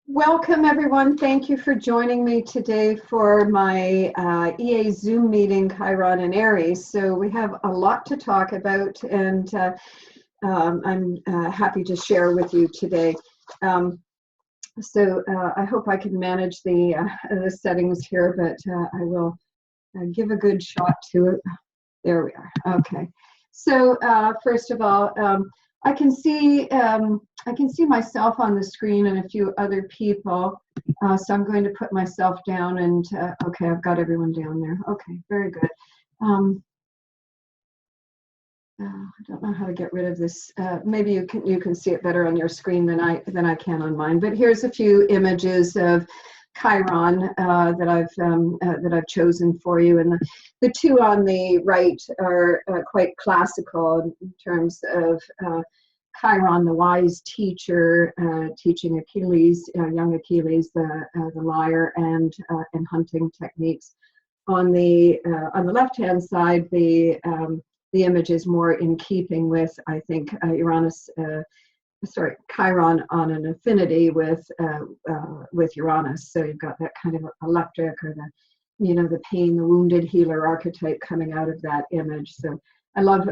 Welcome, everyone. Thank you for joining me today for my EA Zoom meeting, Chiron and Aries. So we have a lot to talk about, and I'm happy to share with you today. I hope I can manage the settings here, but I will give a good shot to it. There we are. Okay. So first of all, I can see myself on the screen and a few other people. So I'm going to put myself down, and okay, I've got everyone down there. Okay, very good. I don't know how to get rid of this. Maybe you can see it better on your screen than I can on mine. But here's a few images of Chiron that I've chosen for you, and the two on the right are quite classical in terms of Chiron, the wise teacher, teaching Achilles, young Achilles, the lyre and hunting techniques. On the left-hand side, the image is more in keeping with, I think, Chiron on an affinity with Uranus. So you've got that kind of electric, or the pain, the wounded healer archetype coming out of that image. So I love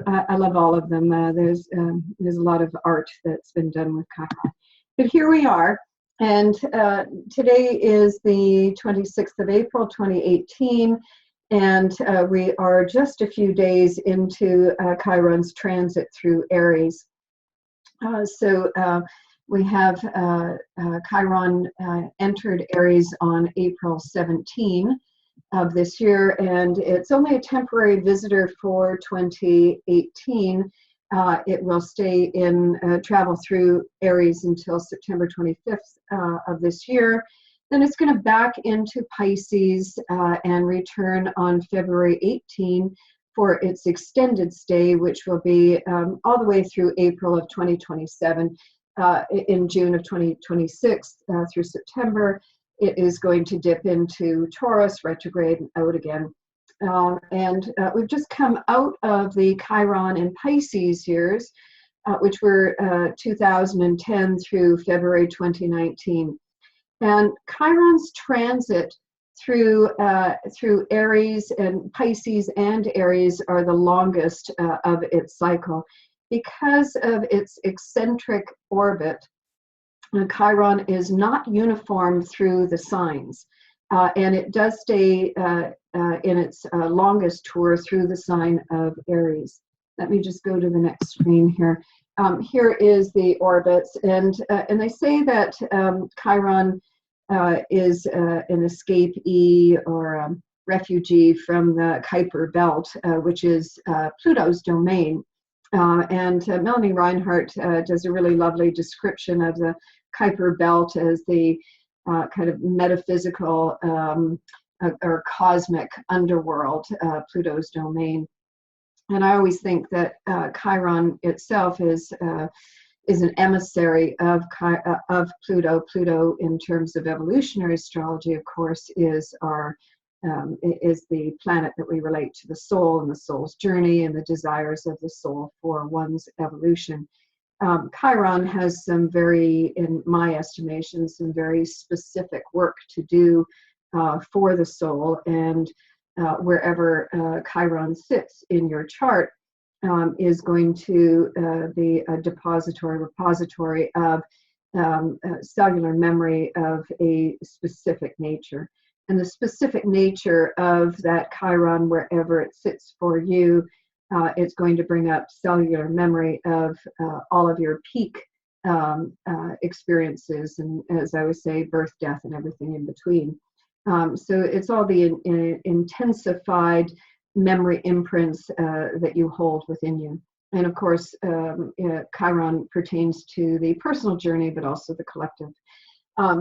all of them. There's a lot of art that's been done with Chiron. But here we are, and today is the 26th of April, 2018. And we are just a few days into Chiron's transit through Aries. We have Chiron entered Aries on April 17 of this year, and it's only a temporary visitor for 2018. It will stay travel through Aries until September 25th of this year. Then it's going to back into Pisces and return on February 18 for its extended stay, which will be all the way through April of 2027. In June of 2026 through September, it is going to dip into Taurus, retrograde, and out again. We've just come out of the Chiron and Pisces years, which were 2010 through February 2019. And Chiron's transit through Aries, and Pisces and Aries are the longest of its cycle. Because of its eccentric orbit, Chiron is not uniform through the signs. And it does stay in its longest tour through the sign of Aries. Let me just go to the next screen here. Here is the orbits, and they say that Chiron is an escapee or a refugee from the Kuiper Belt, which is Pluto's domain. And Melanie Reinhardt does a really lovely description of the Kuiper Belt as the kind of metaphysical or cosmic underworld, Pluto's domain. And I always think that Chiron itself is an emissary of Pluto. Pluto, in terms of evolutionary astrology, of course, is the planet that we relate to the soul and the soul's journey and the desires of the soul for one's evolution. Chiron has some in my estimation, some very specific work to do for the soul, and wherever Chiron sits in your chart is going to be a repository of cellular memory of a specific nature. And the specific nature of that Chiron, wherever it sits for you, it's going to bring up cellular memory of all of your peak experiences, and as I would say, birth, death, and everything in between. So it's all the intensified memory imprints that you hold within you. And of course, Chiron pertains to the personal journey, but also the collective.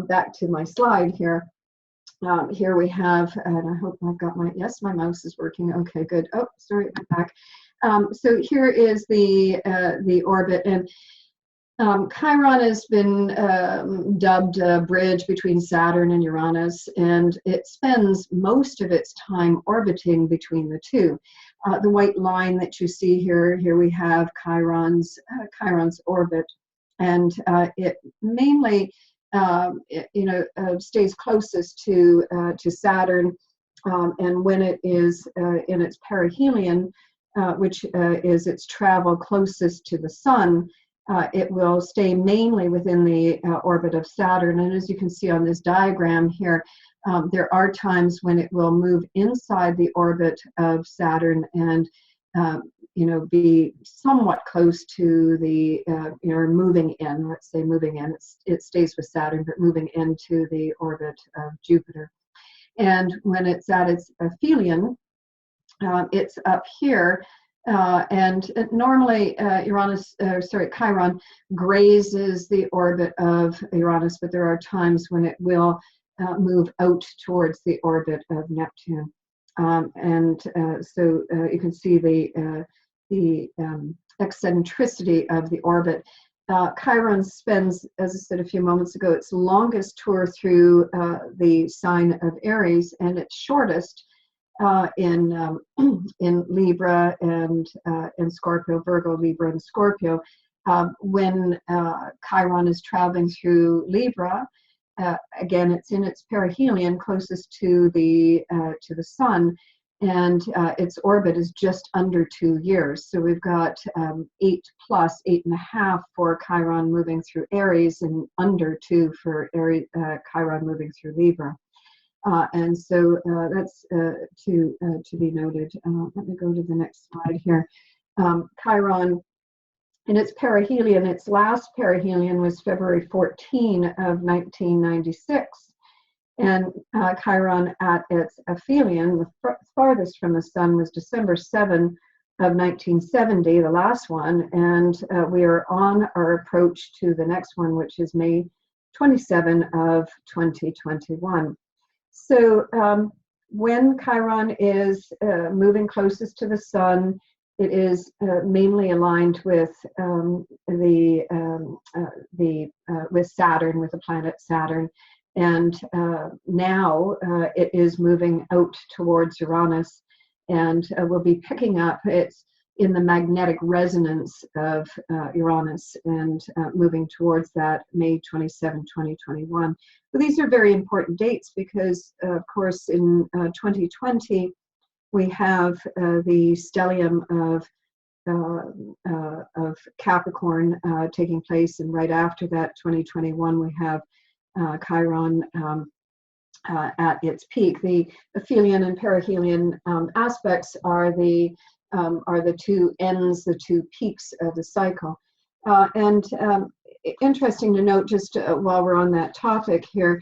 Back to my slide here. Here we have, and I hope I've got my mouse is working. Okay, good. Oh, sorry, I'm back. So here is the orbit, and Chiron has been dubbed a bridge between Saturn and Uranus, and it spends most of its time orbiting between the two. The white line that you see here we have Chiron's orbit, and it mainly stays closest to Saturn, and when it is in its perihelion, which is its travel closest to the Sun, it will stay mainly within the orbit of Saturn. And as you can see on this diagram here, there are times when it will move inside the orbit of Saturn and be somewhat close to the, moving in, let's say moving in. It stays with Saturn, but moving into the orbit of Jupiter. And when it's at its aphelion, it's up here. And normally Chiron grazes the orbit of Uranus, but there are times when it will move out towards the orbit of Neptune. So you can see the eccentricity of the orbit. Chiron spends, as I said a few moments ago, its longest tour through the sign of Aries, and its shortest in Libra and Scorpio, Virgo, Libra, and Scorpio. When Chiron is traveling through Libra, again, it's in its perihelion, closest to the Sun, and its orbit is just under 2 years. So we've got 8.5 for Chiron moving through Aries, and under 2 for Chiron moving through Libra. And so that's to be noted. Let me go to the next slide here. Chiron, in its perihelion, its last perihelion was February 14 of 1996. And Chiron at its aphelion, the farthest from the Sun, was December 7 of 1970, the last one. And we are on our approach to the next one, which is May 27 of 2021. So when Chiron is moving closest to the Sun, it is mainly aligned with with Saturn, with the planet Saturn, and now it is moving out towards Uranus, and we'll be picking up it's in the magnetic resonance of Uranus and moving towards that May 27, 2021. But these are very important dates because, of course, in 2020, we have the stellium of Capricorn taking place, and right after that, 2021, we have Chiron at its peak. The aphelion and perihelion aspects are the two ends, the two peaks of the cycle. And interesting to note, just while we're on that topic here,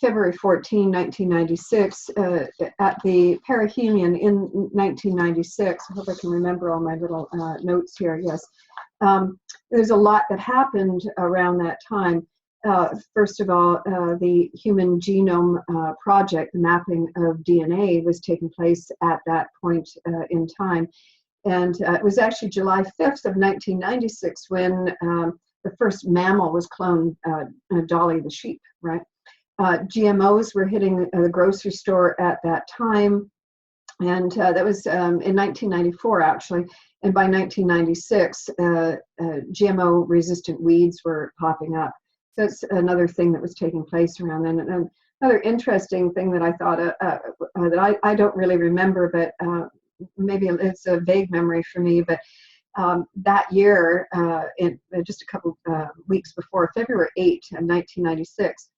February 14, 1996, at the perihelion in 1996, I hope I can remember all my little notes here, yes. There's a lot that happened around that time. First of all, the Human Genome Project, the mapping of DNA, was taking place at that point in time. And it was actually July 5th of 1996 when the first mammal was cloned, Dolly the sheep, right? GMOs were hitting the grocery store at that time, and that was in 1994 actually, and by 1996 GMO resistant weeds were popping up. So that's another thing that was taking place around then. And another interesting thing that I thought that I don't really remember, but maybe it's a vague memory for me, but that year, in just a couple weeks before, February 8, 1996,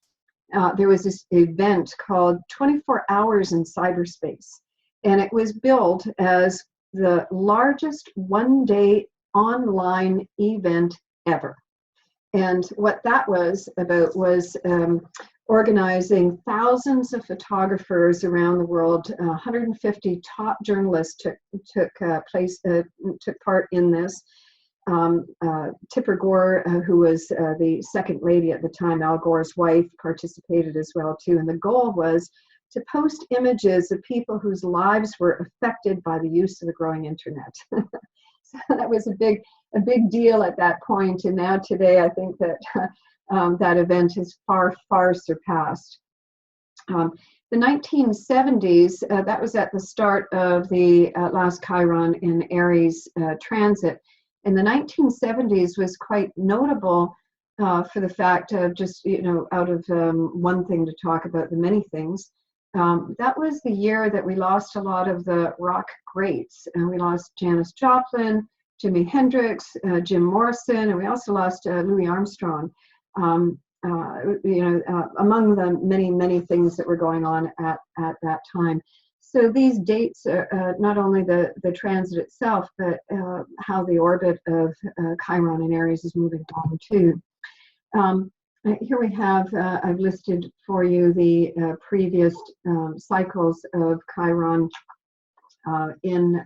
there was this event called 24 Hours in Cyberspace, and it was billed as the largest one-day online event ever. And what that was about was organizing thousands of photographers around the world. 150 top journalists took part in this. Tipper Gore, who was the second lady at the time, Al Gore's wife, participated as well too. And the goal was to post images of people whose lives were affected by the use of the growing internet. So that was a big deal at that point. And now today, I think that that event is far surpassed. The 1970s, that was at the start of the last Chiron in Aries transit. And the 1970s was quite notable for the fact of just, out of one thing to talk about the many things. That was the year that we lost a lot of the rock greats, and we lost Janis Joplin, Jimi Hendrix, Jim Morrison, and we also lost Louis Armstrong. Among the many things that were going on at that time. So these dates are not only the transit itself, but how the orbit of Chiron in Aries is moving on too. Here we have, I've listed for you the previous cycles of Chiron in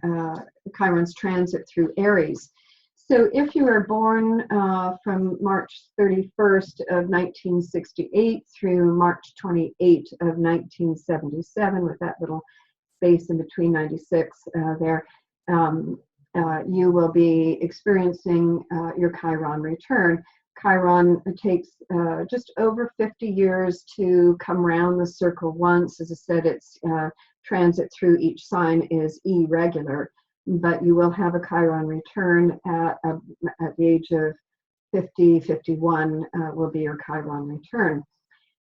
Chiron's transit through Aries. So if you were born from March 31st of 1968 through March 28 of 1977, with that little space in between 96 there, you will be experiencing your Chiron return. Chiron takes just over 50 years to come around the circle once. As I said, its transit through each sign is irregular, but you will have a Chiron return at the age of 50, 51 will be your Chiron return.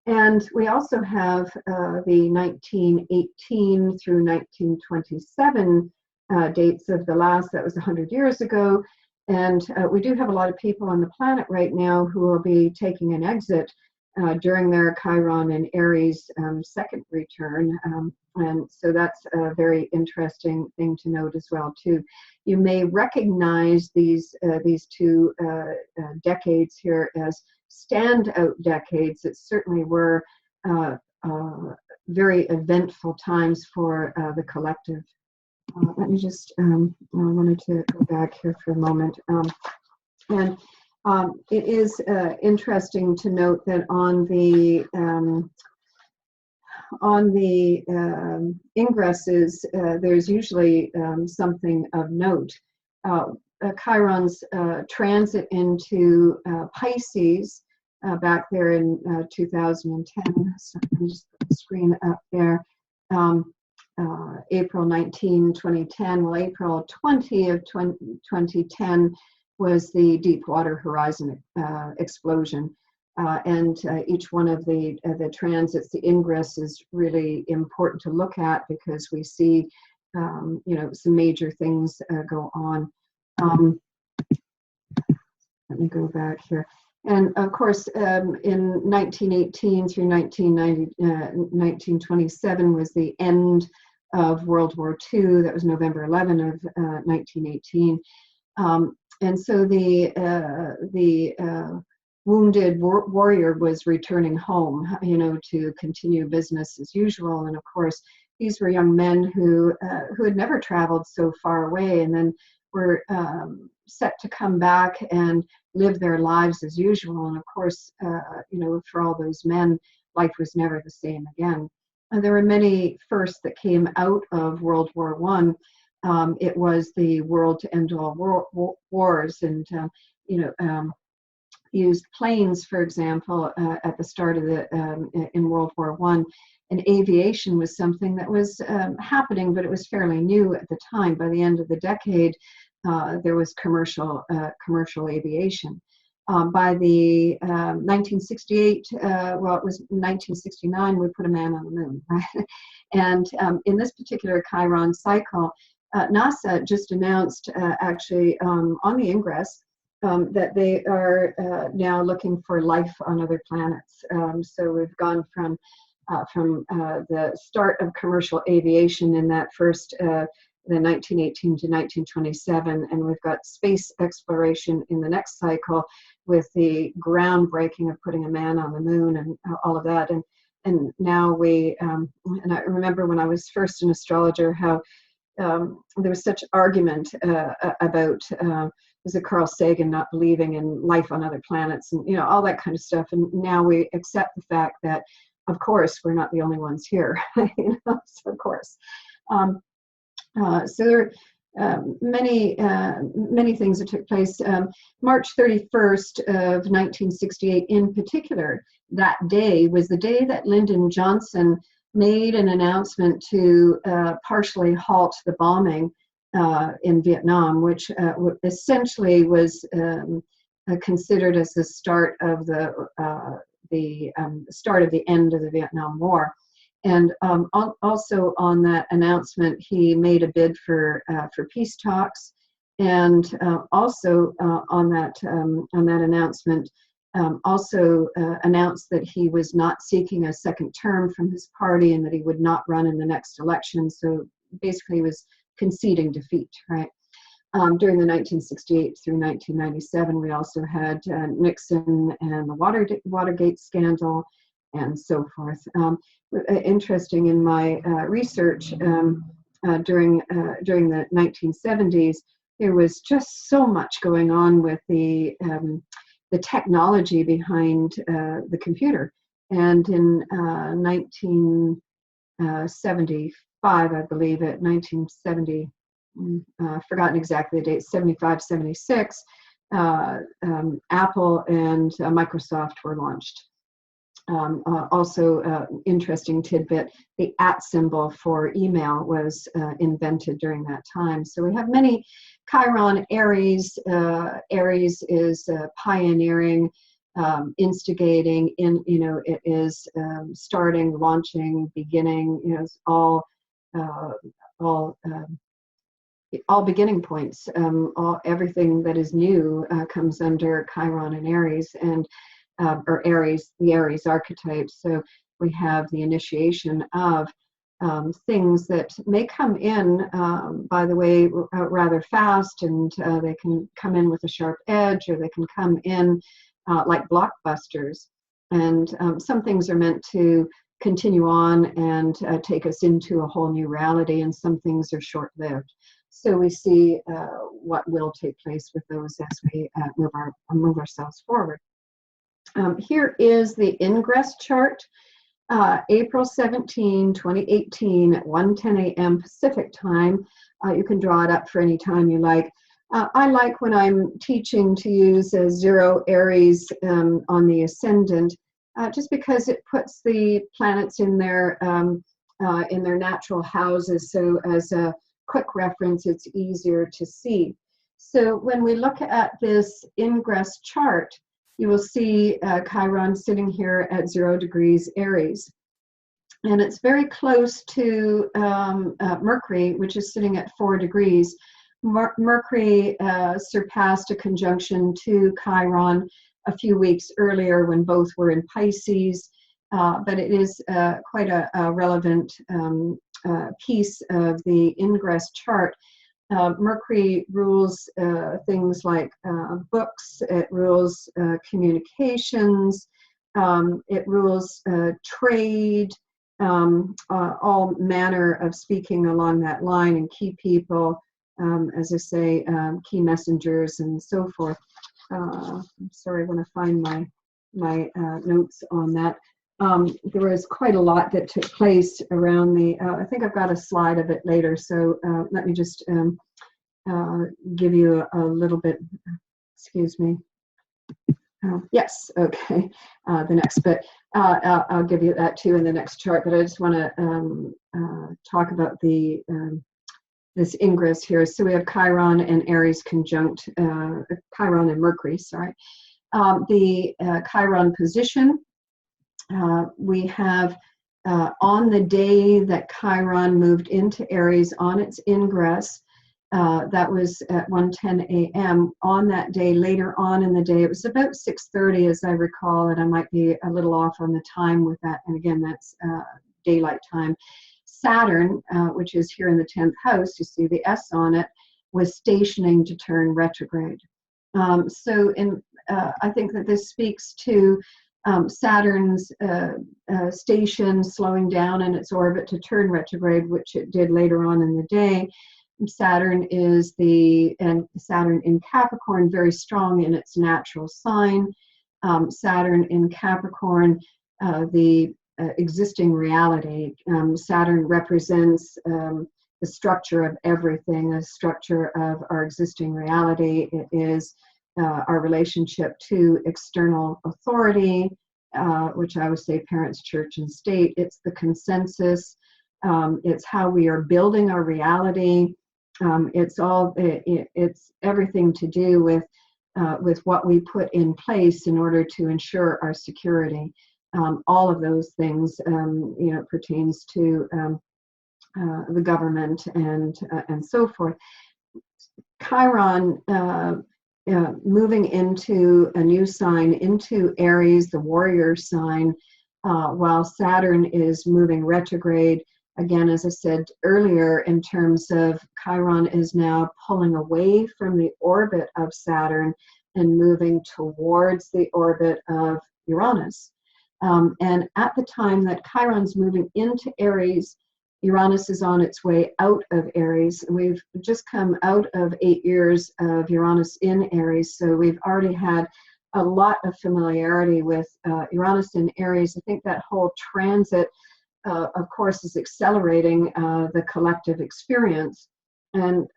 And we also have the 1918 through 1927 dates of the last, that was 100 years ago. And we do have a lot of people on the planet right now who will be taking an exit during their Chiron and Aries second return. And so that's a very interesting thing to note as well too. You may recognize these two decades here as standout decades. It certainly were very eventful times for the collective. Let me just, I wanted to go back here for a moment. It is interesting to note that on the ingresses, there's usually something of note. Chiron's transit into Pisces back there in 2010. So let me just put the screen up there. April 19, 2010. Well, April 20 of 2010 was the Deepwater Horizon explosion. And each one of the transits, the ingress, is really important to look at because we see, some major things go on. Let me go back here. And of course, in 1918 through 1927 was the end of World War II. That was November 11 of 1918. And so the wounded warrior was returning home, to continue business as usual. And of course, these were young men who had never traveled so far away, and then were set to come back and live their lives as usual. And of course, for all those men, life was never the same again. And there were many firsts that came out of World War I. It was the world to end all wars, and used planes, for example, at the start of in World War I. And aviation was something that was happening, but it was fairly new at the time. By the end of the decade, there was commercial aviation. By the 1968, well, it was 1969, we put a man on the moon, right? And in this particular Chiron cycle, NASA just announced, actually, on the Ingress, that they are now looking for life on other planets. So we've gone from the start of commercial aviation in that first, the 1918 to 1927, and we've got space exploration in the next cycle with the groundbreaking of putting a man on the moon and all of that. And now we, and I remember when I was first an astrologer, how there was such argument about was it Carl Sagan not believing in life on other planets, and all that kind of stuff. And now we accept the fact that, of course, we're not the only ones here. So of course. So there are many things that took place. March 31st of 1968 in particular, that day was the day that Lyndon Johnson made an announcement to partially halt the bombing in Vietnam, which essentially was considered as the start of the start of the end of the Vietnam War. And also on that announcement, he made a bid for peace talks, and also on that announcement, also announced that he was not seeking a second term from his party and that he would not run in the next election. So basically, he was conceding defeat, right? During the 1968 through 1997, we also had Nixon and the Watergate scandal and so forth. Interesting in my research during the 1970s, there was just so much going on with the technology behind the computer. And in 1975, I believe, 1970. Forgotten exactly the date, 75, 76, Apple and Microsoft were launched. Also, interesting tidbit, the @ symbol for email was invented during that time. So we have many Chiron Aries. Aries is pioneering, instigating, it is starting, launching, beginning, it's all beginning points. Everything that is new comes under Chiron and Aries, and or Aries, the Aries archetype. So we have the initiation of things that may come in, by the way, rather fast, and they can come in with a sharp edge, or they can come in like blockbusters. And some things are meant to continue on and take us into a whole new reality, and some things are short-lived. So we see what will take place with those as we move ourselves forward. Here is the Ingress chart, April 17, 2018 at 1:10 a.m. Pacific time. You can draw it up for any time you like. I like when I'm teaching to use a 0 Aries on the ascendant, just because it puts the planets in their natural houses. So as a quick reference, it's easier to see. So when we look at this Ingress chart, you will see Chiron sitting here at 0 degrees Aries. And it's very close to Mercury, which is sitting at 4 degrees. Mercury surpassed a conjunction to Chiron a few weeks earlier when both were in Pisces, but it is quite a relevant piece of the Ingress chart. Mercury rules things like books, it rules communications, it rules trade, all manner of speaking along that line, and key people, as I say, key messengers and so forth. I'm sorry, I want to find my notes on that. There was quite a lot that took place around the, I think I've got a slide of it later, so let me just give you a little bit, excuse me. Yes, okay, the next bit. I'll give you that too in the next chart, but I just want to talk about the this ingress here. So we have Chiron and Aries conjunct, Chiron and Mercury, sorry. The Chiron position, we have on the day that Chiron moved into Aries on its ingress, that was at 1:10 a.m. On that day, later on in the day, it was about 6:30 as I recall, and I might be a little off on the time with that, and again, that's daylight time. Saturn, which is here in the 10th house, you see the S on it, was stationing to turn retrograde. So I think that this speaks to Saturn's station slowing down in its orbit to turn retrograde, which it did later on in the day. Saturn is Saturn in Capricorn, very strong in its natural sign. Saturn in Capricorn, the existing reality. Saturn represents the structure of everything, the structure of our existing reality. It is our relationship to external authority, which I would say parents, church, and state. It's the consensus. It's how we are building our reality. It's everything to do with with what we put in place in order to ensure our security. All of those things, pertains to the government and so forth. Chiron moving into a new sign, into Aries, the warrior sign, while Saturn is moving retrograde. Again, as I said earlier, in terms of Chiron is now pulling away from the orbit of Saturn and moving towards the orbit of Uranus. And at the time that Chiron's moving into Aries, Uranus is on its way out of Aries. We've just come out of 8 years of Uranus in Aries, so we've already had a lot of familiarity with Uranus in Aries. I think that whole transit, of course, is accelerating the collective experience. And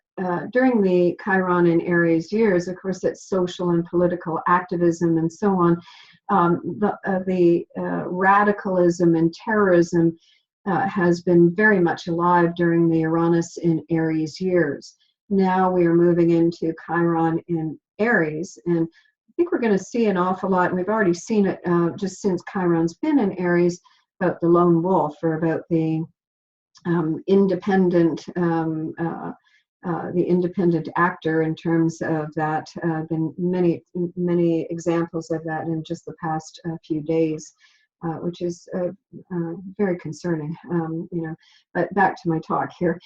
during the Chiron in Aries years, of course, it's social and political activism and so on. The radicalism and terrorism has been very much alive during the Uranus in Aries years. Now we are moving into Chiron in Aries, and I think we're going to see an awful lot, and we've already seen it just since Chiron's been in Aries, about the lone wolf, or about the independent actor in terms of that. Been many examples of that in just the past few days, which is very concerning. But back to my talk here.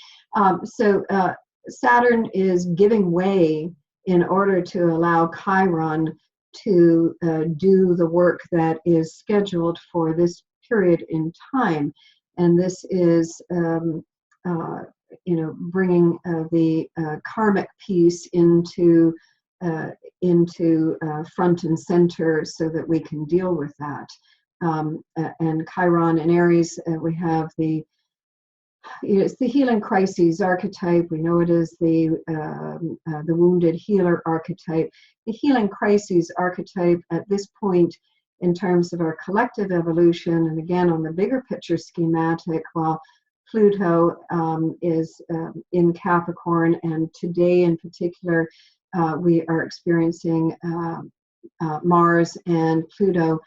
So Saturn is giving way in order to allow Chiron to do the work that is scheduled for this period in time, and this is bringing the karmic piece into front and center so that we can deal with that. And Chiron in Aries, we have it's the healing crises archetype. We know it is the wounded healer archetype. The healing crises archetype at this point, in terms of our collective evolution, and again on the bigger picture schematic, while Pluto is in Capricorn, and today in particular we are experiencing Mars and Pluto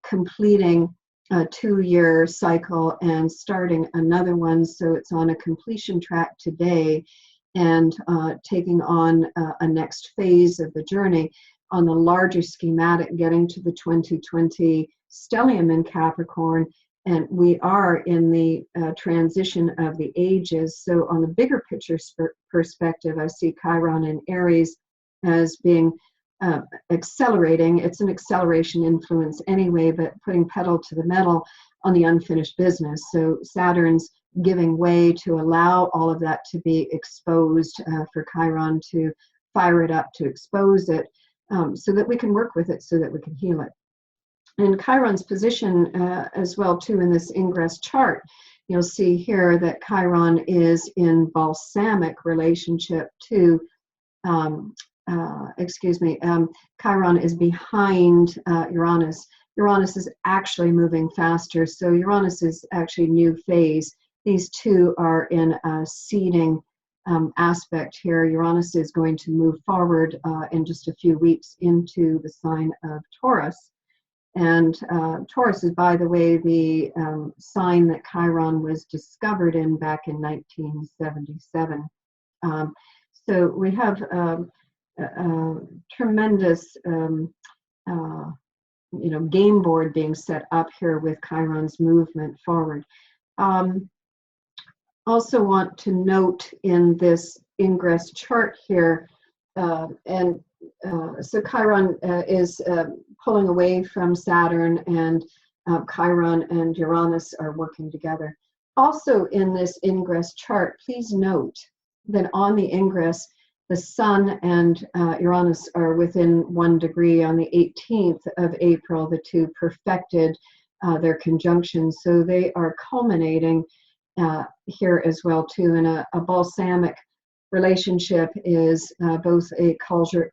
completing a 2-year cycle and starting another one. So it's on a completion track today, and taking on a next phase of the journey on the larger schematic, getting to the 2020 stellium in Capricorn. And we are in the transition of the ages. So on the bigger picture perspective, I see Chiron in Aries as being accelerating. It's an acceleration influence anyway, but putting pedal to the metal on the unfinished business. So Saturn's giving way to allow all of that to be exposed, for Chiron to fire it up, to expose it, so that we can work with it, so that we can heal it. And Chiron's position as well too in this Ingress chart, you'll see here that Chiron is in balsamic relationship to, Chiron is behind Uranus. Uranus is actually moving faster, so Uranus is actually new phase. These two are in a seeding aspect here. Uranus is going to move forward in just a few weeks into the sign of Taurus. And Taurus is, by the way, the sign that Chiron was discovered in back in 1977. So we have tremendous, game board being set up here with Chiron's movement forward. Also want to note in this Ingress chart here, so Chiron is pulling away from Saturn, and Chiron and Uranus are working together. Also in this Ingress chart, please note that on the Ingress, the Sun and Uranus are within 1 degree. On the 18th of April, the two perfected their conjunction. So they are culminating here as well too. And a balsamic relationship is both a closure,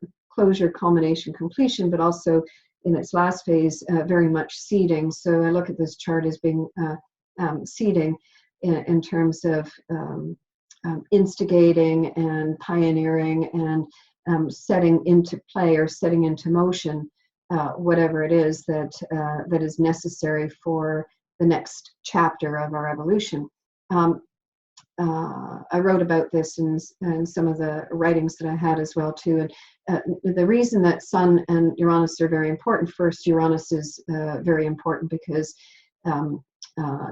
culmination, completion, but also in its last phase, very much seeding. So I look at this chart as being seeding in terms of instigating and pioneering and setting into play or setting into motion whatever it is that that is necessary for the next chapter of our evolution. I wrote about this in some of the writings that I had as well too. And the reason that Sun and Uranus are very important, first, Uranus is very important because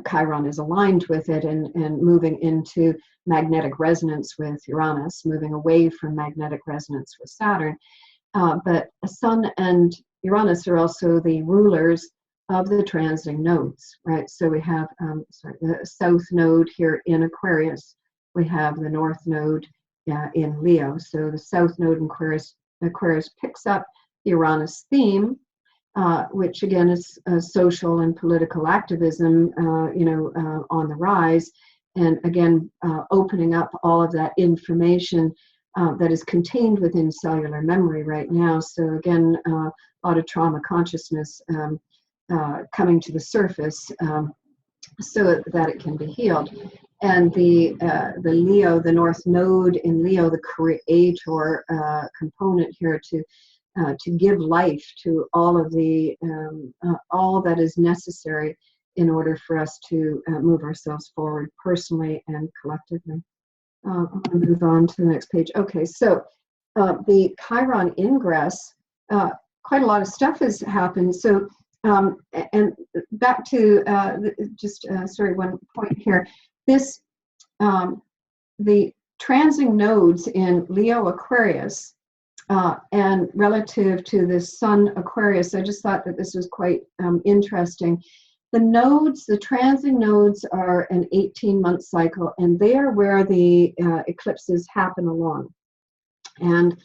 Chiron is aligned with it and moving into magnetic resonance with Uranus, moving away from magnetic resonance with Saturn. But Sun and Uranus are also the rulers of the transiting nodes, right? So we have the south node here in Aquarius. We have the north node in Leo. So the south node in Aquarius picks up the Uranus theme, which again is social and political activism, on the rise, and again opening up all of that information that is contained within cellular memory right now. So again, a lot of trauma consciousness coming to the surface so that it can be healed. And the Leo, the North Node in Leo, the creator component here to give life to all of the all that is necessary in order for us to move ourselves forward personally and collectively. I'll move on to the next page. Okay, so the Chiron Ingress, quite a lot of stuff has happened. So and back to one point here. This the transiting nodes in Leo Aquarius and relative to the Sun Aquarius, I just thought that this was quite interesting. The nodes, the transiting nodes, are an 18-month cycle, and they are where the eclipses happen along. And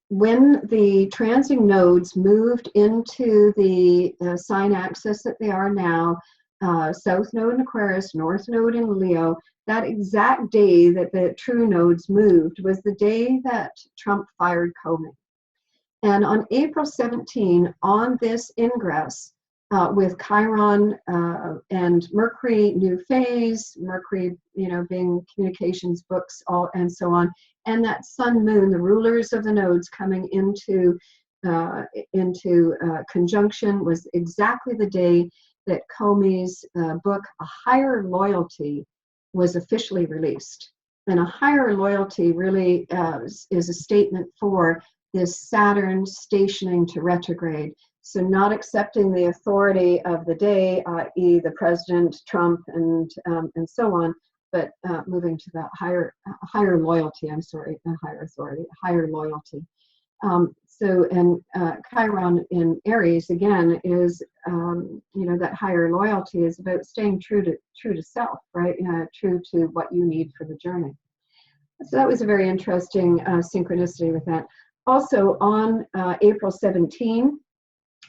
when the transiting nodes moved into the sign axis that they are now, South Node in Aquarius, North Node in Leo, that exact day that the true nodes moved was the day that Trump fired Comey. And on April 17, on this ingress, with Chiron and Mercury, new phase, Mercury, being communications, books, all and so on, and that Sun Moon, the rulers of the nodes, coming into conjunction, was exactly the day that Comey's book, A Higher Loyalty, was officially released. And A Higher Loyalty really is a statement for this Saturn stationing to retrograde. So not accepting the authority of the day, i.e. the president, Trump, and so on, but moving to that higher loyalty, higher authority, higher loyalty. And Chiron in Aries, again, is, that higher loyalty is about staying true to self, right? True to what you need for the journey. So that was a very interesting synchronicity with that. Also on April 17,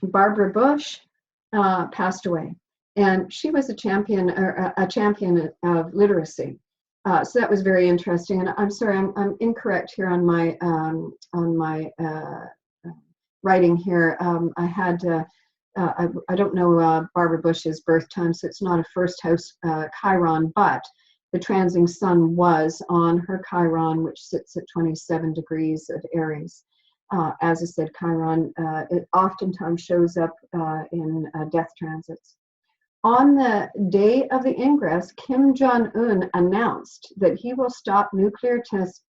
Barbara Bush passed away, and she was a champion of literacy. So that was very interesting. And I'm sorry, I'm incorrect here on my writing here. I had I don't know Barbara Bush's birth time, so it's not a first house Chiron, but the transiting Sun was on her Chiron, which sits at 27 degrees of Aries. As I said, Chiron, it oftentimes shows up in death transits. On the day of the ingress, Kim Jong-un announced that he will stop nuclear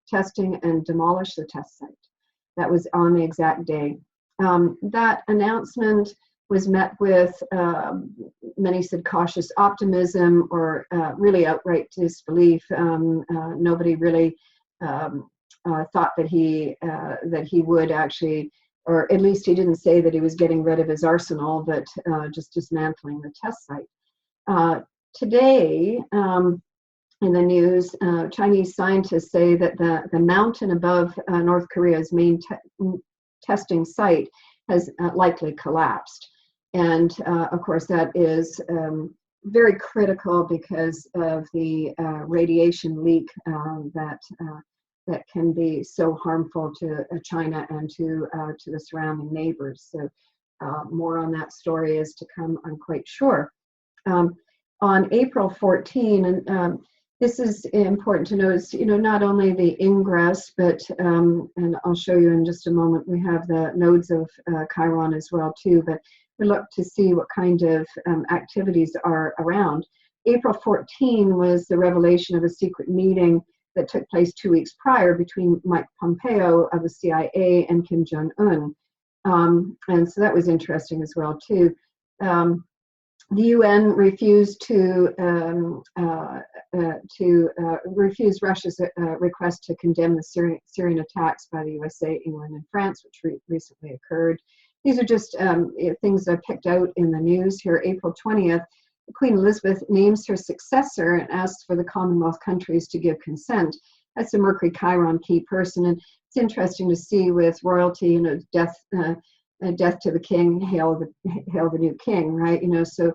testing and demolish the test site. That was on the exact day. That announcement was met with, many said, cautious optimism or really outright disbelief. Nobody really thought that he would actually, or at least he didn't say that he was getting rid of his arsenal, but just dismantling the test site. Today, in the news, Chinese scientists say that the mountain above North Korea's main testing site has likely collapsed. And of course, that is very critical because of the radiation leak that can be so harmful to China and to the surrounding neighbors. So more on that story is to come, I'm quite sure. On April 14, and this is important to notice, not only the ingress, but, and I'll show you in just a moment, we have the nodes of Chiron as well too, but we look to see what kind of activities are around. April 14 was the revelation of a secret meeting that took place 2 weeks prior between Mike Pompeo of the CIA and Kim Jong-un. And so that was interesting as well too. The UN refused to refuse Russia's request to condemn the Syrian attacks by the USA, England, and France, which recently occurred. These are just things that I picked out in the news here. April 20th, Queen Elizabeth names her successor and asks for the Commonwealth countries to give consent. That's a Mercury Chiron key person, and it's interesting to see with royalty, death to the king, hail the new king, right? So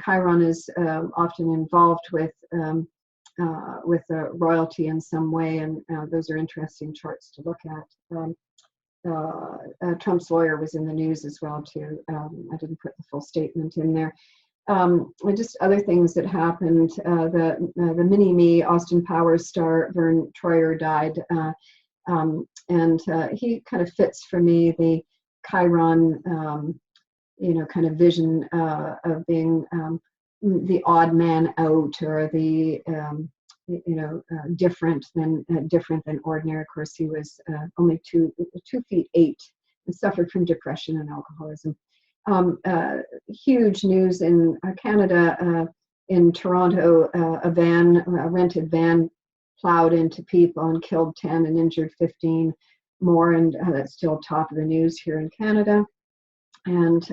Chiron is often involved with royalty in some way, and those are interesting charts to look at. Trump's lawyer was in the news as well too. I didn't put the full statement in there. Just other things that happened. The mini-me Austin Powers star Vern Troyer died, and he kind of fits for me the Chiron, kind of vision of being the odd man out, or the different than ordinary. Of course, he was only 2 feet 8 and suffered from depression and alcoholism. Huge news in Canada. In Toronto, a rented van plowed into people and killed 10 and injured 15 more, and that's still top of the news here in Canada. And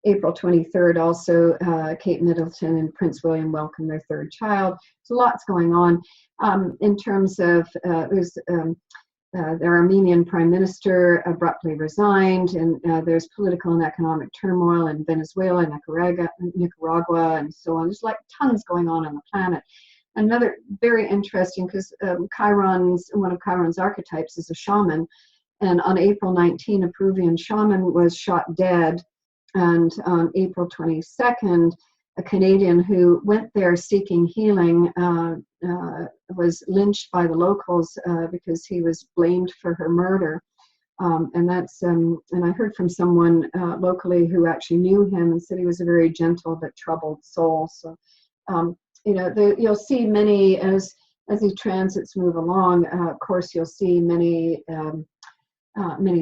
April 23rd, also Kate Middleton and Prince William welcomed their 3rd child. So lots going on in terms of their Armenian prime minister abruptly resigned, and there's political and economic turmoil in Venezuela, Nicaragua, and so on. There's like tons going on the planet. Another very interesting, because one of Chiron's archetypes is a shaman, and on April 19, a Peruvian shaman was shot dead, and on April 22nd, a Canadian who went there seeking healing was lynched by the locals because he was blamed for her murder. And I heard from someone locally who actually knew him and said he was a very gentle but troubled soul. So, you'll see many, as these transits move along, of course, you'll see many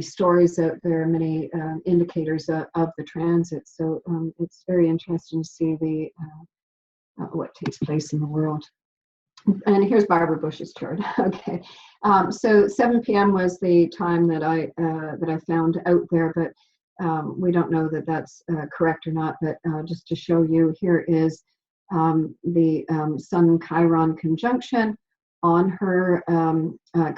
stories out there, many indicators of the transit. So it's very interesting to see what takes place in the world. And here's Barbara Bush's chart. Okay, so 7 p.m. was the time that I found out there, but we don't know that that's correct or not. But just to show you, here is the Sun Chiron conjunction on her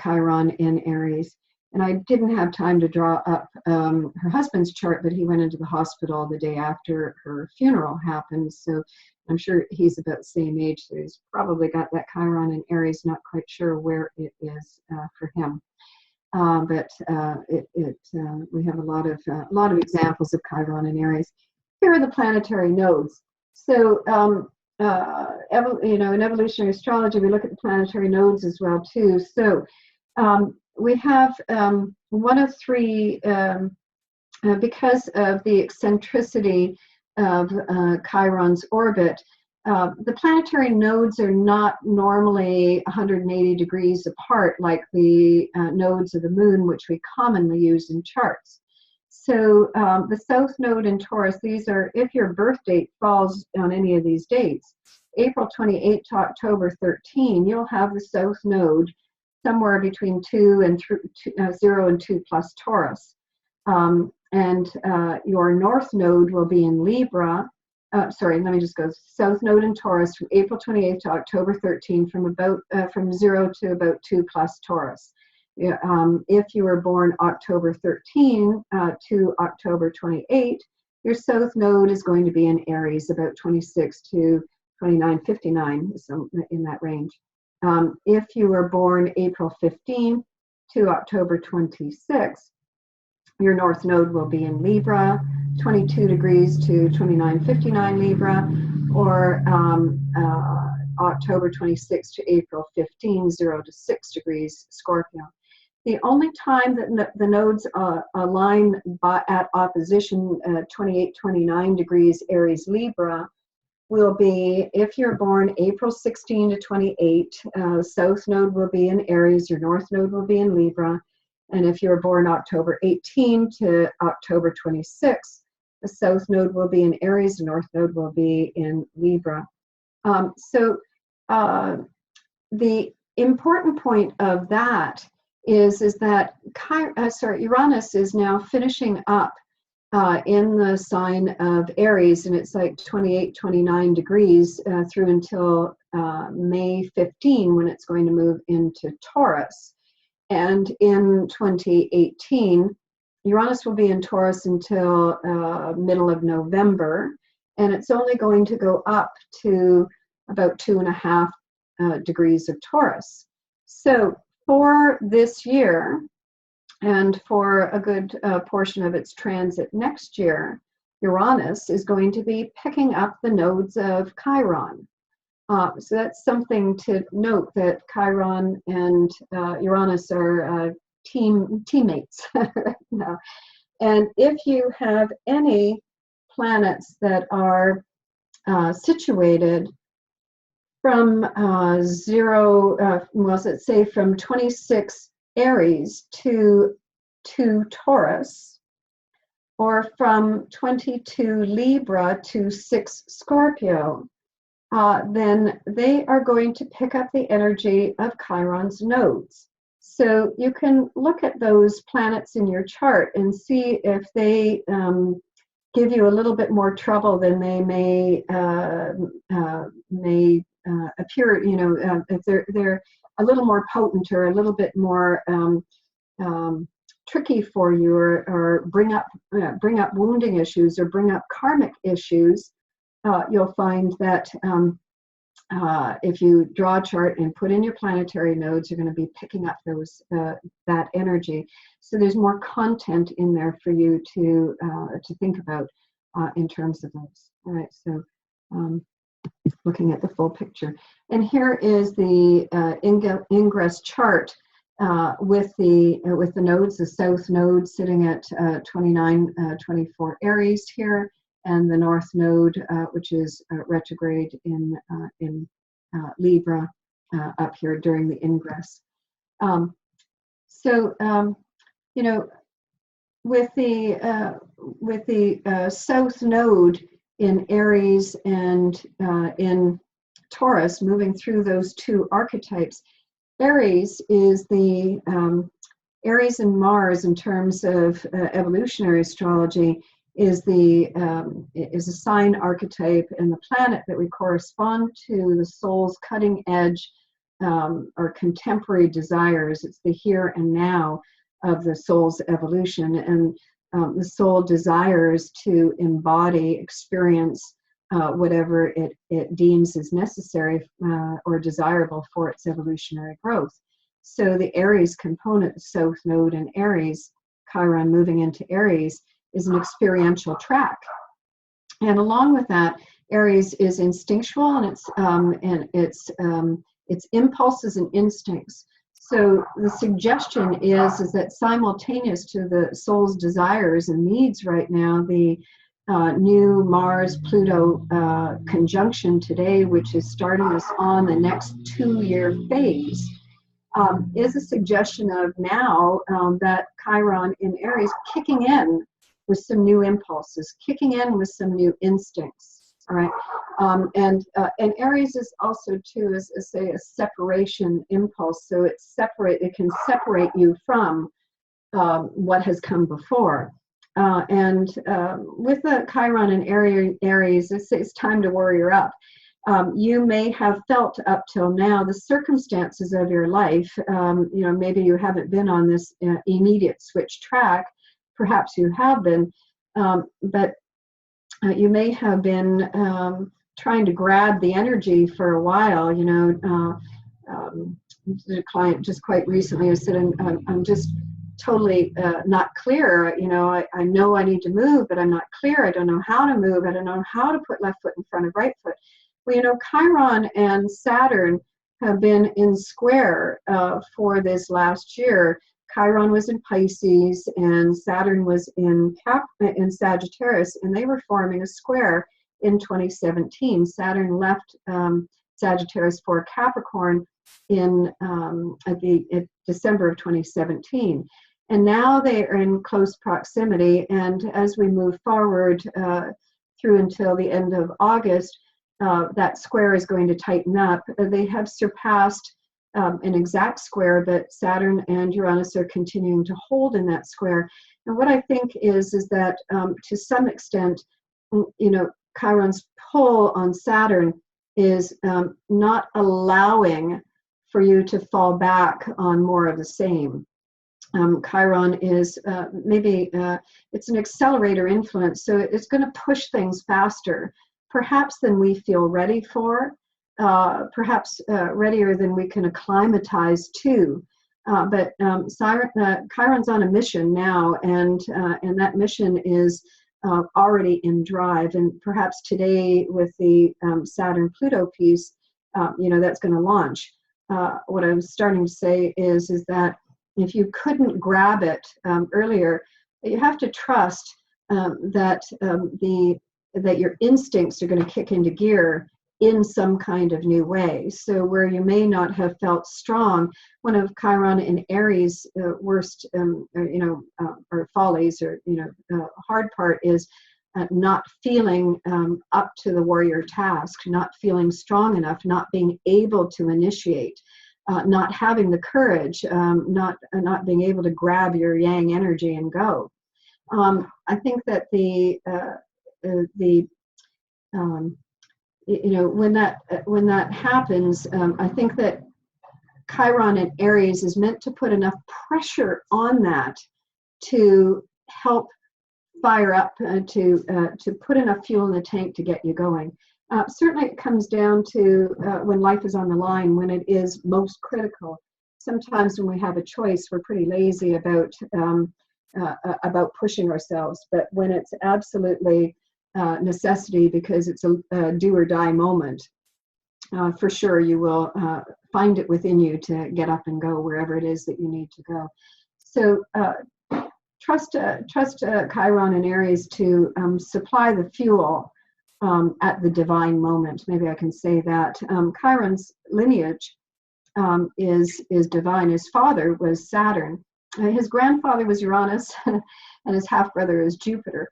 Chiron in Aries. And I didn't have time to draw up her husband's chart, but he went into the hospital the day after her funeral happened. So I'm sure he's about the same age, so he's probably got that Chiron in Aries, not quite sure where it is for him. But we have a lot of examples of Chiron in Aries. Here are the planetary nodes. So in evolutionary astrology, we look at the planetary nodes as well too. So we have one of 3, because of the eccentricity of Chiron's orbit, the planetary nodes are not normally 180 degrees apart like the nodes of the moon, which we commonly use in charts. So the south node in Taurus, these are, if your birth date falls on any of these dates, April 28 to October 13, you'll have the south node somewhere between 0 and 2 plus Taurus. And your north node will be in Libra. Sorry, let me just go. South node in Taurus from April 28th to October 13, from 0 to about 2 plus Taurus. If you were born October 13 to October 28, your south node is going to be in Aries, about 26 to 29:59, so in that range. If you were born April 15 to October 26, your north node will be in Libra, 22 degrees to 29:59 Libra, or October 26 to April 15, 0 to 6 degrees Scorpio. The only time that the nodes align at opposition, 28, 29 degrees Aries Libra, will be if you're born April 16 to 28, South Node will be in Aries, your North Node will be in Libra. And if you're born October 18 to October 26, the South Node will be in Aries, the North Node will be in Libra. So the important point of that is that Uranus is now finishing up in the sign of Aries, and it's like 28, 29 degrees through until May 15, when it's going to move into Taurus. And in 2018, Uranus will be in Taurus until middle of November, and it's only going to go up to about 2.5 degrees of Taurus. So for this year, and for a good portion of its transit next year, Uranus is going to be picking up the nodes of Chiron. So that's something to note, that Chiron and Uranus are teammates right now. And if you have any planets that are situated from let's say from 26 Aries to Taurus, or from 22 Libra to 6 Scorpio, then they are going to pick up the energy of Chiron's nodes. So you can look at those planets in your chart and see if they give you a little bit more trouble than they may appear. If they're a little more potent or a little bit more tricky for you, or bring up wounding issues or bring up karmic issues, you'll find that if you draw a chart and put in your planetary nodes, you're going to be picking up that energy. So there's more content in there for you to think about in terms of those. All right, so looking at the full picture, and here is the Ingress chart with the nodes. The South Node sitting at 29, 24 Aries here, and the North Node, which is retrograde in Libra, up here during the ingress. With the South Node in Aries and in Taurus, moving through those two archetypes, Aries is the Aries and Mars in terms of evolutionary astrology is a sign archetype and the planet that we correspond to the soul's cutting edge or contemporary desires. It's the here and now of the soul's evolution, and the soul desires to embody, experience whatever it deems is necessary or desirable for its evolutionary growth. So the Aries component, the South Node in Aries, Chiron moving into Aries, is an experiential track. And along with that, Aries is instinctual, and it's impulses and instincts. So the suggestion is that simultaneous to the soul's desires and needs right now, the new Mars-Pluto conjunction today, which is starting us on the next 2-year phase, is a suggestion of now that Chiron in Aries kicking in with some new impulses, kicking in with some new instincts. All right, and Aries is also too, as say, a separation impulse. So it can separate you from what has come before. With the Chiron and Aries, it's time to warrior up. You may have felt up till now the circumstances of your life. Maybe you haven't been on this immediate switch track. Perhaps you have been, but you may have been trying to grab the energy for a while. The client just quite recently has said, I'm just totally not clear. I know I need to move, but I'm not clear. I don't know how to move. I don't know how to put left foot in front of right foot. Well, you know, Chiron and Saturn have been in square for this last year. Chiron was in Pisces and Saturn was in Sagittarius, and they were forming a square in 2017. Saturn left Sagittarius for Capricorn in at December of 2017. And now they are in close proximity. And as we move forward through until the end of August, that square is going to tighten up. They have surpassed an exact square, but Saturn and Uranus are continuing to hold in that square. And what I think is that to some extent, you know, Chiron's pull on Saturn is not allowing for you to fall back on more of the same. Chiron is maybe it's an accelerator influence, so it's going to push things faster, perhaps than we feel ready for, perhaps readier than we can acclimatize to. But Chiron's on a mission now, and that mission is already in drive. And perhaps today with the Saturn-Pluto piece, you know, that's going to launch. What I was starting to say is that if you couldn't grab it earlier, you have to trust that that your instincts are going to kick into gear in some kind of new way. So where you may not have felt strong, one of Chiron and Aries' worst, or follies, or hard part is not feeling up to the warrior task, not feeling strong enough, not being able to initiate. Not having the courage, not being able to grab your yang energy and go. I think that when that happens, I think that Chiron in Aries is meant to put enough pressure on that to help fire up, to put enough fuel in the tank to get you going. Certainly it comes down to when life is on the line, when it is most critical. Sometimes when we have a choice, we're pretty lazy about pushing ourselves. But when it's absolutely necessity, because it's a do or die moment, for sure you will find it within you to get up and go wherever it is that you need to go. So trust Chiron and Aries to supply the fuel at the divine moment. Maybe I can say that. Chiron's lineage is divine. His father was Saturn. His grandfather was Uranus, and his half-brother is Jupiter.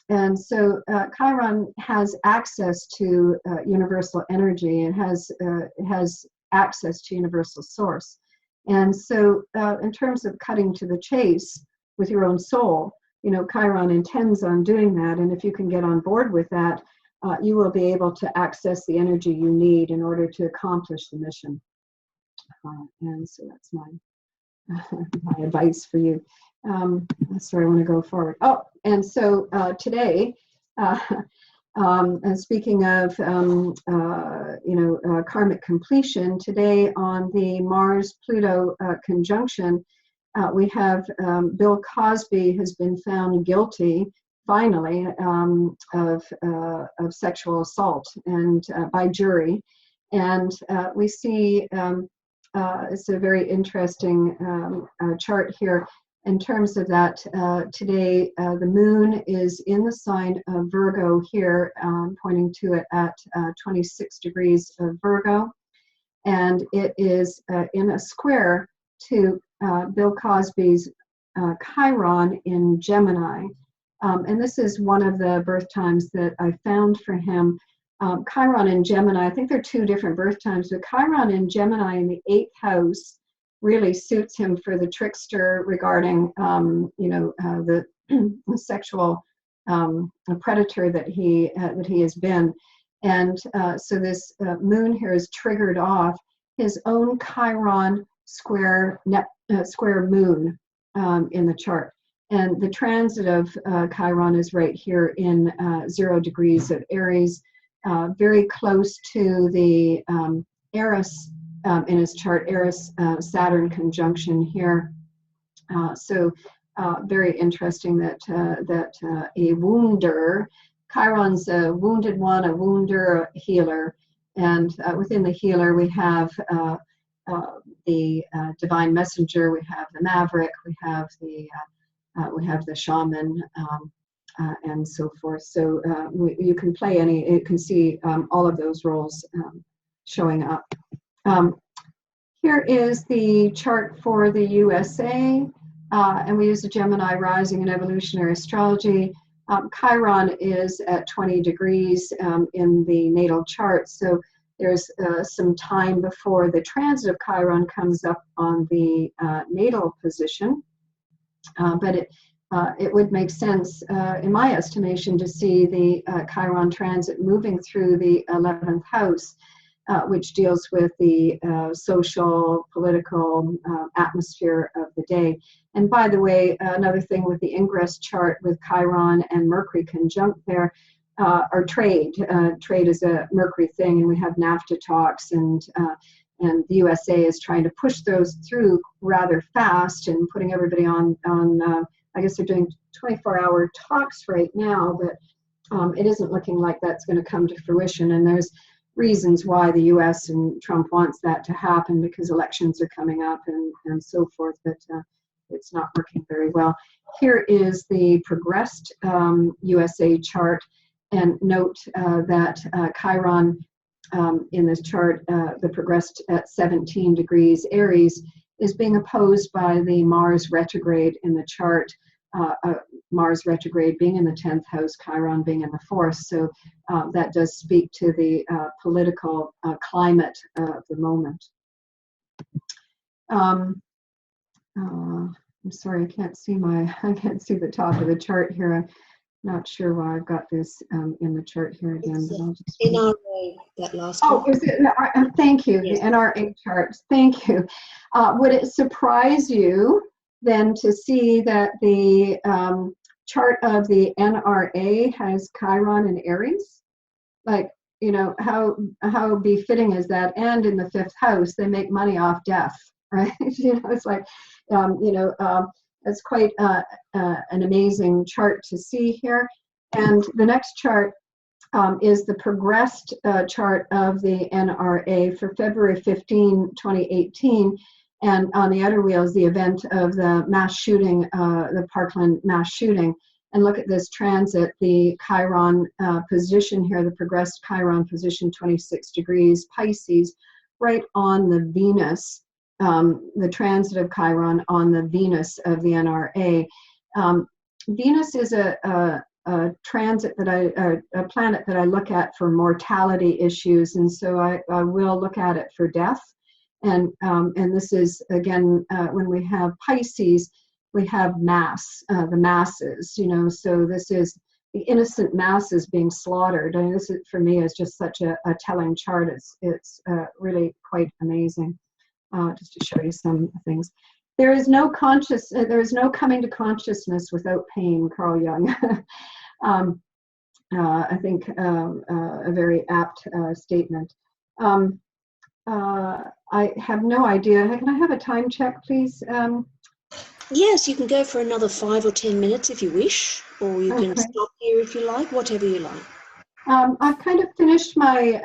And so Chiron has access to universal energy and has access to universal source. And so in terms of cutting to the chase with your own soul, you know, Chiron intends on doing that, and if you can get on board with that, you will be able to access the energy you need in order to accomplish the mission. And so that's my advice for you. That's where I want to go forward. Oh, and so today, speaking of karmic completion, today on the Mars-Pluto conjunction, we have Bill Cosby has been found guilty, finally, of sexual assault and by jury. And we see it's a very interesting chart here in terms of that. Today, the moon is in the sign of Virgo here, pointing to it at 26 degrees of Virgo. And it is in a square to Bill Cosby's Chiron in Gemini. And this is one of the birth times that I found for him. Chiron in Gemini, I think they're two different birth times, but Chiron in Gemini in the 8th house really suits him for the trickster regarding, the sexual predator that he has been. And so this moon here is triggered off his own Chiron square moon in the chart. And the transit of Chiron is right here in 0 degrees of Aries, very close to the Eris in his chart, Eris Saturn conjunction here. So very interesting that a wunder Chiron's a wounded one, a wounder, a healer. And within the healer, we have the divine messenger, we have the maverick, we have the shaman, and so forth. So you can play any, you can see all of those roles showing up. Here is the chart for the USA, and we use the Gemini rising in evolutionary astrology. Chiron is at 20 degrees in the natal chart, so there's some time before the transit of Chiron comes up on the natal position, but it would make sense, in my estimation, to see the Chiron transit moving through the 11th house, which deals with the social, political atmosphere of the day. And by the way, another thing with the Ingress chart with Chiron and Mercury conjunct there, our trade. Trade is a Mercury thing, and we have NAFTA talks, and the USA is trying to push those through rather fast and putting everybody on I guess they're doing 24-hour talks right now, but it isn't looking like that's going to come to fruition. And there's reasons why the US and Trump wants that to happen, because elections are coming up and so forth, but it's not working very well. Here is the progressed USA chart, and note that Chiron in this chart, the progressed at 17 degrees Aries, is being opposed by the Mars retrograde in the chart. Mars retrograde being in the 10th house, Chiron being in the 4th. So that does speak to the political climate of the moment. I'm sorry, I can't see the top of the chart here. I'm not sure why I've got this in the chart here again. But I'll just NRA, that last one. Oh, is it? Thank you. Yes. The NRA chart. Thank you. Would it surprise you then to see that the chart of the NRA has Chiron in Aries? Like, you know, how befitting is that? And in the 5th house, they make money off death, right? You know, it's like, it's quite an amazing chart to see here. And the next chart is the progressed chart of the NRA for February 15, 2018. And on the outer wheel is the event of the mass shooting, the Parkland mass shooting. And look at this transit, the Chiron position here, the progressed Chiron position, 26 degrees Pisces, right on the Venus, the transit of Chiron on the Venus of the NRA. Venus is a transit that a planet that I look at for mortality issues, and so I will look at it for death. And this is, again, when we have Pisces, we have mass, the masses, you know, so this is the innocent masses being slaughtered. I mean, this is, for me, is just such a telling chart. It's really quite amazing. Just to show you some things. There is no coming to consciousness without pain, Carl Jung. I think a very apt statement. I have no idea. Can I have a time check, please? Yes, you can go for another 5 or 10 minutes if you wish, or you can stop here if you like, whatever you like. I've kind of finished my,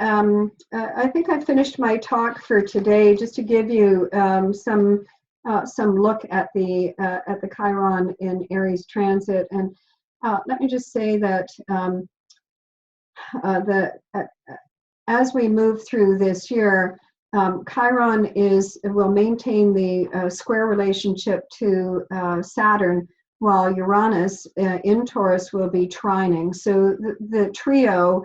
I think I finished my talk for today, just to give you some look at the Chiron in Aries transit. And let me just say that as we move through this year, Chiron will maintain the square relationship to Saturn, while Uranus in Taurus will be trining. So the trio,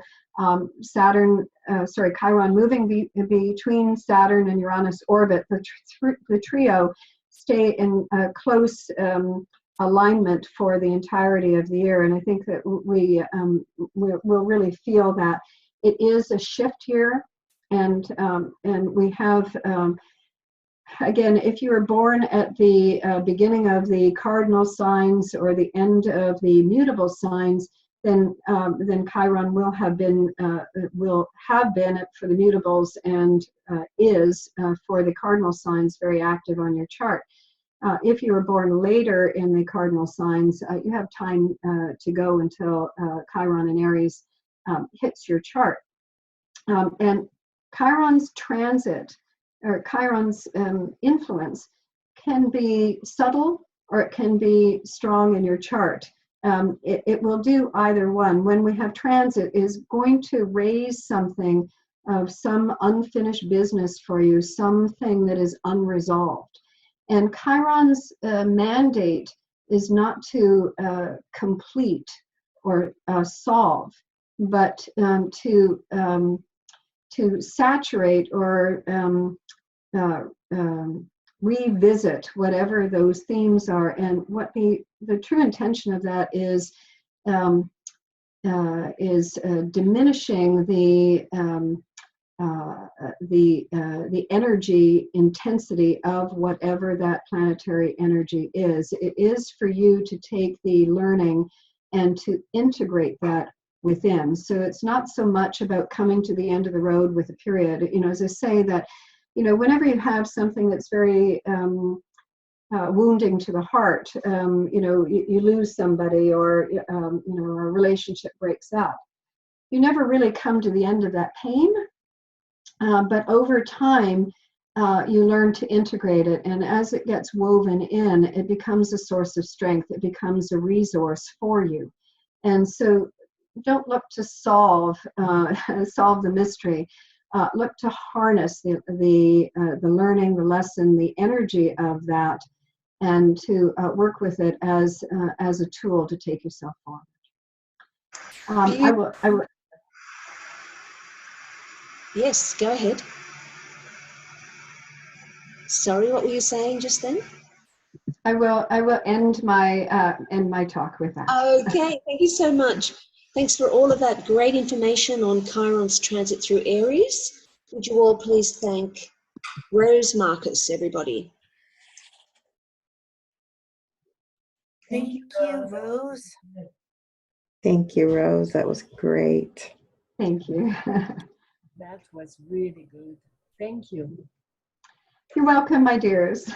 Chiron moving between Saturn and Uranus orbit, the trio stay in close alignment for the entirety of the year. And I think that we'll really feel that it is a shift here. And we have, again, if you were born at the beginning of the cardinal signs or the end of the mutable signs, then Chiron will have been for the mutables, and is for the cardinal signs very active on your chart. If you were born later in the cardinal signs, you have time to go until Chiron in Aries hits your chart. And Chiron's transit or Chiron's influence can be subtle or it can be strong in your chart. It will do either one. When we have transit, is going to raise something of some unfinished business for you, something that is unresolved. And Chiron's mandate is not to complete or solve, but to saturate or revisit whatever those themes are. And what the true intention of that is diminishing the energy intensity of whatever that planetary energy is. It is for you to take the learning and to integrate that within. So it's not so much about coming to the end of the road with a period. You know, as I say that, you know, whenever you have something that's very wounding to the heart, you know, you lose somebody or, you know, a relationship breaks up, you never really come to the end of that pain. But over time, you learn to integrate it. And as it gets woven in, it becomes a source of strength. It becomes a resource for you. And so don't look to solve the mystery. Look to harness the learning, the lesson, the energy of that, and to work with it as a tool to take yourself forward. I will. Yes, go ahead. Sorry, what were you saying just then? I will end my talk with that. Okay, thank you so much. Thanks for all of that great information on Chiron's transit through Aries. Would you all please thank Rose Marcus, everybody? Thank you, Rose. Thank you, Rose. That was great. Thank you. That was really good. Thank you. You're welcome, my dears.